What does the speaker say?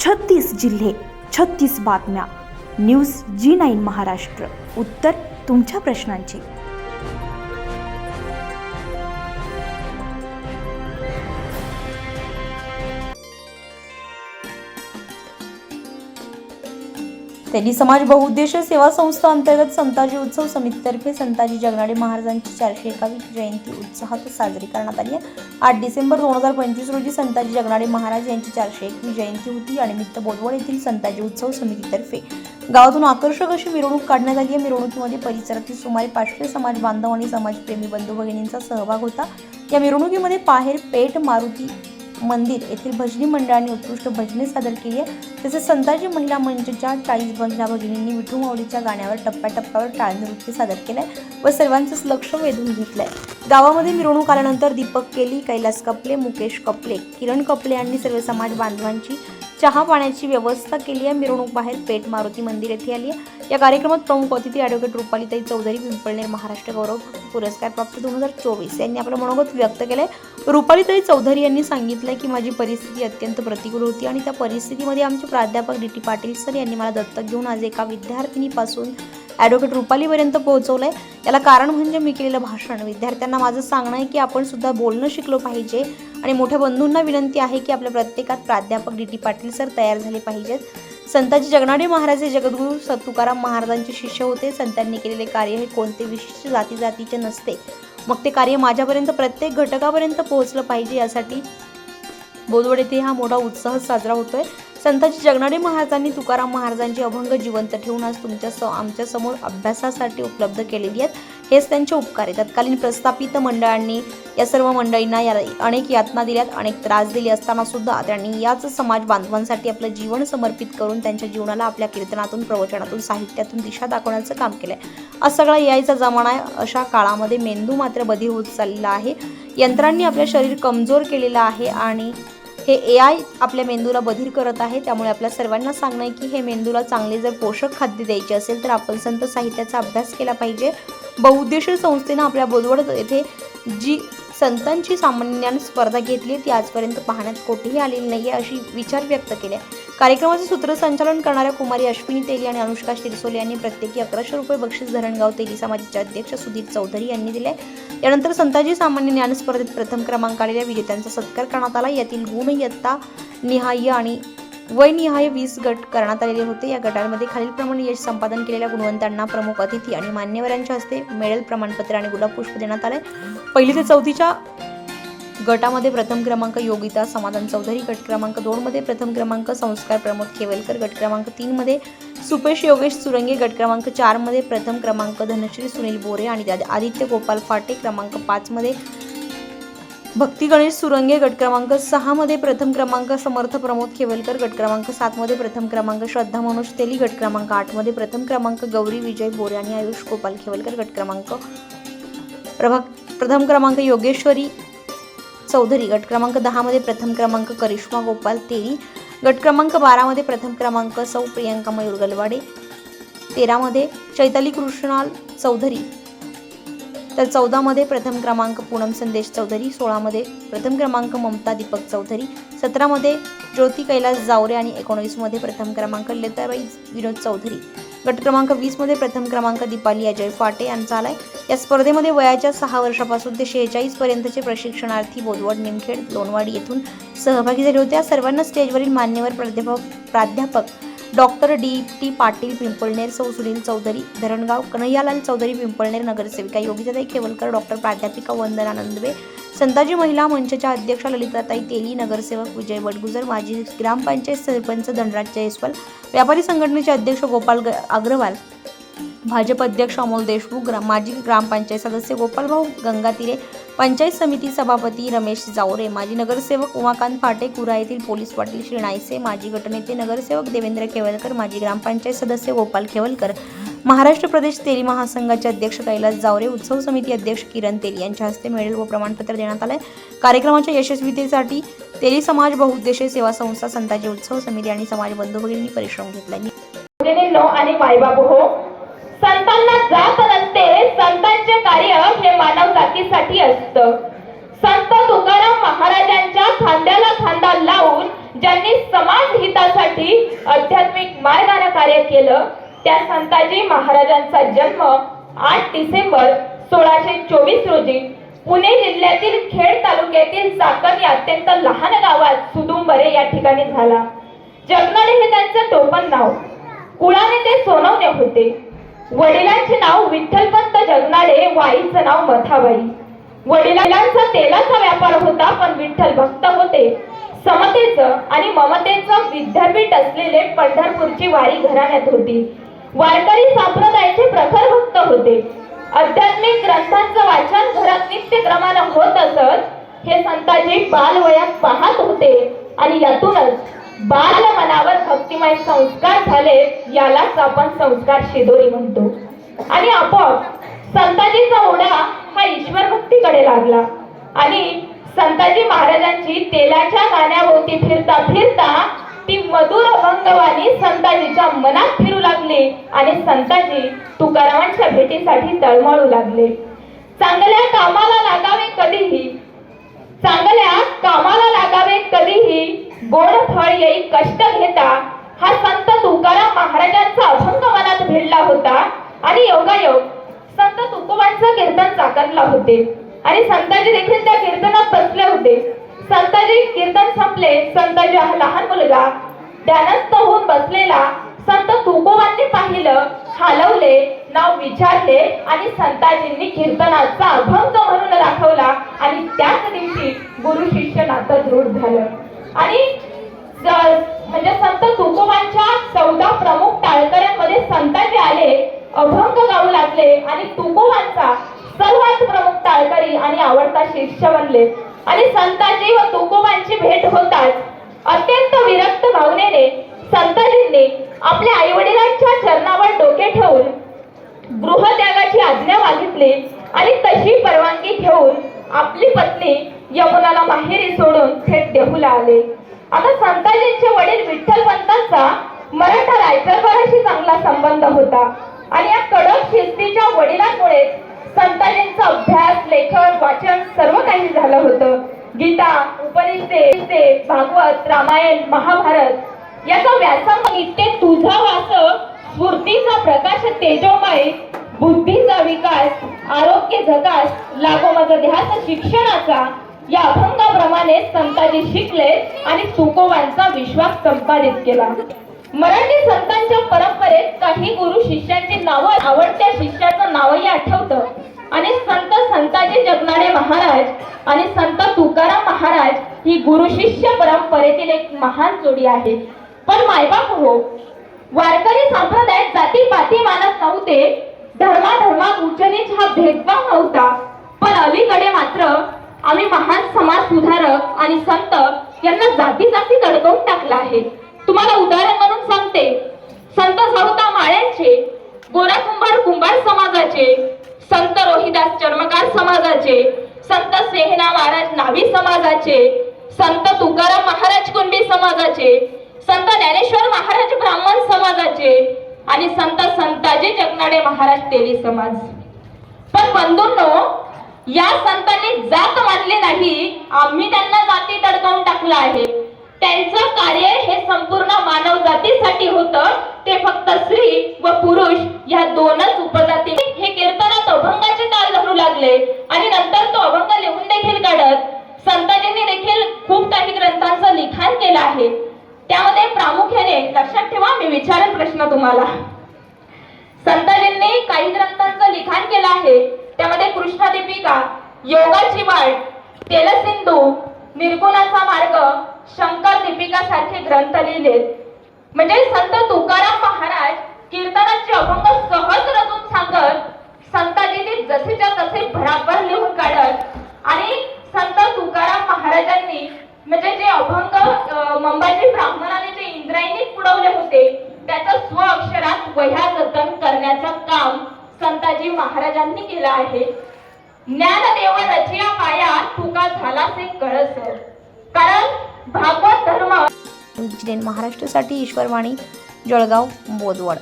36 जिल्हे, 36 बातम्या. News G9 Maharashtra. उत्तर तुमच्या प्रश्नांची. तेली समाज बहुउद्देशीय सेवा संस्था अंतर्गत संताजी उत्सव समितीतर्फे संताजी जगनाडे महाराजांची 401वी जयंती उत्साहात साजरी करण्यात आली आहे. 8 डिसेंबर 2025 रोजी संताजी जगनाडे महाराज यांची 401वी जयंती होती. या निमित्त बोदवड येथील संताजी उत्सव समितीतर्फे गावातून आकर्षक अशी मिरवणूक काढण्यात आली आहे. मिरवणुकीमध्ये परिसरातील सुमारे 500 समाज बांधव आणि समाजप्रेमी बंधू भगिनींचा सहभाग होता. या मिरवणुकीमध्ये पाहेर पेठ मारुती मंदिर येथील भजनी मंडळाने उत्कृष्ट भजने सादर केली आहे. तसेच संताजी महिला मंचच्या 40 महिला भगिनींनी विठू माऊलीच्या गाण्यावर टप्प्याटप्प्यावर टाळ नृत्य सादर केलंय व सर्वांचंच लक्ष वेधून घेतलंय. गावामध्ये मिरवणूक आल्यानंतर दीपक केली, कैलास कपले, मुकेश कपले, किरण कपले यांनी सर्व समाज बांधवांची चहा पाण्याची व्यवस्था केली आहे. मिरवणूक बाहेर पेठ मारुती मंदिर येथे आली आहे. या कार्यक्रमात प्रमुख अतिथी ॲडव्होकेट रुपालीताई चौधरी, पिंपळनेर महाराष्ट्र गौरव पुरस्कार प्राप्त 2024 यांनी आपलं मनोगत व्यक्त केलंय. रुपालीताई चौधरी यांनी सांगितलंय की माझी परिस्थिती अत्यंत प्रतिकूल होती आणि त्या परिस्थितीमध्ये आमचे प्राध्यापक डी.टी. पाटील सर यांनी मला दत्तक घेऊन आज एका विद्यार्थिनीपासून ॲडव्होकेट रुपालीपर्यंत पोहोचवलंय. याला कारण म्हणजे मी केलेलं भाषण. विद्यार्थ्यांना माझं सांगणं आहे की आपण सुद्धा बोलणं शिकलो पाहिजे आणि मोठ्या बंधूंना विनंती आहे की आपल्या प्रत्येकात प्राध्यापक डी.टी. पाटील सर तयार झाले पाहिजेत. संताजी जगनाडे महाराज हे जगद्गुरू तुकाराम महाराजांचे शिष्य होते. संतांनी केलेले कार्य हे कोणते विशिष्ट जातीचे नसते. मग ते कार्य माझ्यापर्यंत प्रत्येक घटकापर्यंत पोहोचलं पाहिजे. यासाठी बोदवड येथे हा मोठा उत्साह साजरा होतोय. संताजी जगनाडे महाराजांनी तुकाराम महाराजांची अभंग जिवंत ठेवून आज आमच्या समोर अभ्यासासाठी उपलब्ध केलेली आहेत. हेच त्यांचे उपकार आहेत. तत्कालीन प्रस्थापित मंडळांनी या सर्व मंडळींना अनेक यातना दिल्यात, अनेक त्रास दिले असताना सुद्धा त्यांनी याच समाज बांधवांसाठी आपलं जीवन समर्पित करून त्यांच्या जीवनाला आपल्या कीर्तनातून, प्रवचनातून, साहित्यातून दिशा दाखवण्याचं काम केलंय. आज सगळा यायचा जमाना आहे. अशा काळामध्ये मेंदू मात्र बधीर होत चाललेला आहे. यंत्रांनी आपलं शरीर कमजोर केलेलं आहे आणि हे AI आपल्या मेंदूला बधीर करत आहे. त्यामुळे आपल्या सर्वांना सांगणं आहे की हे मेंदूला चांगले जर पोषक खाद्य द्यायचे असेल तर आपण संत साहित्याचा अभ्यास केला पाहिजे. बहुउद्देशीय संस्थेनं आपल्या बोदवड येथे जी संतांची सामान्य ज्ञान स्पर्धा घेतली ती आजपर्यंत पाहण्यात कोठेही आलेली नाही आहे अशी विचार व्यक्त केले. कार्यक्रमाचे सूत्रसंचालन करणाऱ्या कुमारी अश्विनी तेली आणि अनुष्का शिरसोले यांनी प्रत्येकी 1100 रुपये बक्षीस धरणगाव तेली समाजाचे अध्यक्ष सुधीर चौधरी यांनी दिले. यानंतर संताजी सामान्य ज्ञान स्पर्धेत प्रथम क्रमांक आलेल्या विजेत्यांचा सत्कार करण्यात आला. यातील गुणयत्ता निहाय आणि वयनिहाय 20 गट करण्यात आलेले होते. या गटांमध्ये खालीलप्रमाणे यश संपादन केलेल्या गुणवंतांना प्रमुख अतिथी आणि मान्यवरांच्या हस्ते मेडल, प्रमाणपत्र आणि गुलाब पुष्प देण्यात आले. 1ली ते 4थीच्या गटामध्ये प्रथम क्रमांक योगिता समाधान चौधरी, गट क्रमांक 2 मध्ये प्रथम क्रमांक संस्कार प्रमोद खेवलकर, गट क्रमांक 3 मध्ये सुपेश योगेश सुरंगे, गट क्रमांक 4 मध्ये प्रथम क्रमांक धनश्री सुनील बोरे आणि आदित्य गोपाल फाटे, क्रमांक 5 मध्ये भक्ती गणेश सुरंगे, गट क्रमांक 6 मध्ये प्रथम क्रमांक समर्थ प्रमोद खेवलकर, गट क्रमांक 7 मध्ये प्रथम क्रमांक श्रद्धा मनोज तेली, गट क्रमांक 8 मध्ये प्रथम क्रमांक गौरी विजय बोरे आणि आयुष गोपाल खेवलकर, गट क्रमांक प्रथम क्रमांक योगेश्वरी चौधरी, गट क्रमांक 10 मध्ये प्रथम क्रमांक करिश्मा गोपाल तेली, गट क्रमांक 12 मध्ये प्रथम क्रमांक सौ प्रियंका मयूर गलवाडे, 13 मध्ये चैताली कृष्णाल चौधरी, तर 14 मध्ये प्रथम क्रमांक पूनम संदेश चौधरी, 16 मध्ये प्रथम क्रमांक ममता दीपक चौधरी, 17 मध्ये ज्योती कैलास जावरे आणि 19 मध्ये प्रथम क्रमांक लताबाई विनोद चौधरी, गट क्रमांक 20 मध्ये प्रथम क्रमांक दीपाली अजय फाटे यांचा आलाय. या स्पर्धेमध्ये वयाच्या 6 वर्षापासून ते 46 पर्यंतचे प्रशिक्षणार्थी बोदवड, निमखेड, लोणवाडी येथून सहभागी झाले होते. सर्वांना स्टेजवरील मान्यवर प्राध्यापक डॉक्टर डी.टी. पाटील पिंपळनेर, सौ सुनील चौधरी धरणगाव, कन्हैयालाल चौधरी पिंपळनेर, नगरसेविका योगिताताई खेवलकर, डॉक्टर प्राध्यापिका वंदना नंदवे, संताजी महिला मंचच्या अध्यक्षा ललिताताई तेली, नगरसेवक विजय बडगुजर, माजी ग्रामपंचायत सरपंच धनराज जयस्वाल, व्यापारी संघटनेचे अध्यक्ष गोपाल अग्रवाल, भाजप अध्यक्ष अमोल देशमुख, माजी ग्रामपंचायत सदस्य गोपालभाऊ गंगातीरे, पंचायत समिती सभापती रमेश जावरे, माजी नगरसेवक उमाकांत फाटे, कुरा येथील पोलीस पाटील श्री नायसे, माजी गटनेते नगरसेवक देवेंद्र खेवलकर, माजी ग्रामपंचायत सदस्य गोपाल खेवलकर, महाराष्ट्र प्रदेश तेली महासंघाचे अध्यक्ष कैलास जावरे, उत्सव समिती अध्यक्ष किरण तेली यांच्या हस्ते मेडल व प्रमाणपत्र देण्यात आले. कार्यक्रमाच्या यशस्वीतेसाठी तेली समाज बहुउद्देशीय सेवा संस्था, संताजी उत्सव समिती आणि समाज बंधू भगिनींनी परिश्रम घेतला. आणि मायबाप हो, संतांना जात नसते. संतांचे कार्य हे मानव जातीसाठी असतं. संत तुकाराम महाराजांच्या खांद्याला खांदा लावून ज्यांनी समाज हितासाठी आध्यात्मिक मार्गाने कार्य केलं त्या संताजी महाराजांचा जन्म 8 डिसेंबर 1624 रोजी पुणे जिल्ह्यातील खेड तालुक्यातील चाकण या अत्यंत लहान गावात सुदुंबरे या ठिकाणी झाला. जगनाडे हे त्यांचं टोपण नाव. कुळाने ते सोनवणे होते. वडिलांचे नाव विठ्ठलपंत जगनाडे व आईचं नाव मथाबाई. वडिलांचा तेलाचा व्यापार होता, पण विठ्ठल भक्त होते. समतेचं आणि ममतेचं विद्यापीठ असलेले पंढरपूरची वारी घराण्यात होती. वारकरी संप्रदायाचे प्रखर भक्त होते. आध्यात्मिक ग्रंथांचं वाचन घरात नित्यक्रमाने होत असत. हे संताजी बालवयात पाहत होते आणि यातूनच बाल मनावर भक्तिमय संस्कार झाले. यालाच आपण संस्कार शिदोरी म्हणतो. आणि आपोआप संताजीचा ओढा हा ईश्वर भक्तीकडे लागला आणि संताजी महाराजांची तेलाच्या गाण्याभोवती फिरता फिरता ती मधुर अभंगवाणी संताजीच्या मनात फिरू लागली आणि संताजी तुकारामांच्या भेटीसाठी तळमळू लागले. चांगल्या कामाला लागावे कधीही, चांगल्या कामाला लागावे कधीही, गोड फळ येई कष्ट घेता. हा संत तुकाराम महाराजांचा अभंग मनात भिडला होता आणि योगायोग संत तुकोबांचं कीर्तन चाकणला होते आणि संताजी देखील त्या कीर्तनात बसले होते. संताजी कीर्तन संपले. संताजी हा लहान मुलगा ध्यानस्थ होऊन बसलेला संत तुकोबांनी पाहिलं, हलवले, नाव विचारले आणि संताजींनी कीर्तनाचा अभंग म्हणून दाखवला आणि त्याच दिवशी गुरु शिष्य नातं दृढ झालं. आणि म्हणजे संत तुकोबांच्या 14 प्रमुख टाळकऱ्यांमध्ये संताजी आले, अभंग गाऊ लागले आणि तुकोबांचा सर्वात प्रमुख टाळकरी आणि आवडता शिष्य बनले. आणि संताजी व तुकोबांची भेट होताच अत्यंत विरक्त भावनेने संताजींनी आपल्या आई वडिलांच्या चरणावर डोके ठेवून गृहत्यागाची आज्ञा मागितली आणि तशी परवानगी घेऊन आपली पत्नी यमुनाला माहेरी सोडून थेट देहूला आले. आता संताजींचे वडील विठ्ठलपंतांचा मराठा रायदरबाराशी चांगला संबंध होता आणि या कडक शिस्तीच्या वडिलांमुळे संताजींचा अभ्यास, लेखन, वाचन सर्व काही झालं होतं. गीता, उपनिषदे, भागवत, रामायण, महाभारत याचा व्यासंग इतके तुझा वास, स्फूर्तीचा प्रकाश तेजोमय, बुद्धीचा विकास, आरोग्य झकास, लागो माझा ध्यास शिक्षणाचा या अभंगाप्रमाणे संताजी शिकले आणि तुकोबांचा विश्वास संपादित केला. मराठी संतांच्या परंपरेत काही गुरु शिष्यांची नावं आवडत्या शिष्याचं नावही आठवतं आणि संत संताजी जगनाडे महाराज आणि संत तुकाराम महाराज ही गुरु शिष्य परंपरेतील एक महान जोडी आहे. पण मायबाप हो, वारकरी संप्रदायात जातीपाती मानत नव्हते. धर्माधर्मात उच्च-नीच हा भेदभाव नव्हता. पण अलीकडे मात्र आम्ही महान समाज सुधारक आणि संत यांना जाती जाती दडकवून टाकला आहे. तुम्हाला उदाहरण म्हणून सांगते. संत सावता माळ्यांचे, गोरा कुंभार समाजाचे, संत रोहिदास चर्मकार समाजाचे, संत सेहना महाराज नावी समाजाचे, संत तुकाराम महाराज कुणबी समाजाचे, संत ज्ञानेश्वर महाराज ब्राह्मण समाजाचे आणि संत संताजी जगनाडे महाराज तेली समाज. पण बंधूंनो, या संतांनी जात मानले नाही. आम्ही त्यांना जाती दडकावून टाकलं आहे. त्यांचं कार्य हे संपूर्ण मानव जातीसाठी होतं. ते फक्त स्त्री व पुरुष या दोनच उपजाती. हे कीर्तनात अभंगाचे ताल धरू लागले आणि नंतर तो अभंग लिहून देखील काढत संताजींनी देखील खूप काही ग्रंथांचं लिखाण केलं आहे. त्यामध्ये प्रामुख्याने लक्षात ठेवा, मी विचारेन प्रश्न तुम्हाला. संताजींनी काही ग्रंथांचं लिखाण केलं आहे. त्यामध्ये कृष्णदीपिका, योगाची वाट, तेलसिंधू, निर्गुणाचा मार्ग, शंकर दीपिका सारखे ग्रंथ लिहिलेत. म्हणजे संत तुकाराम महाराज कीर्तनाचे अभंग सहज रचून सांगत, संताजींनी जसेच्या तसे भराभर लिहून काढत आणि संत तुकाराम महाराजांनी म्हणजे जे अभंग मंबाजी ब्राह्मणाने जे इंद्रायणीत पुढवले होते त्याचं स्व अक्षरात वह्या जतन करण्याचं काम संताजी महाराजांनी केलं आहे. ज्ञानदेव रचिया पाया तुका झालासे कळस. कारण भागवत धर्म महाराष्ट्रासाठी ईश्वरवाणी, जळगाव, बोदवड.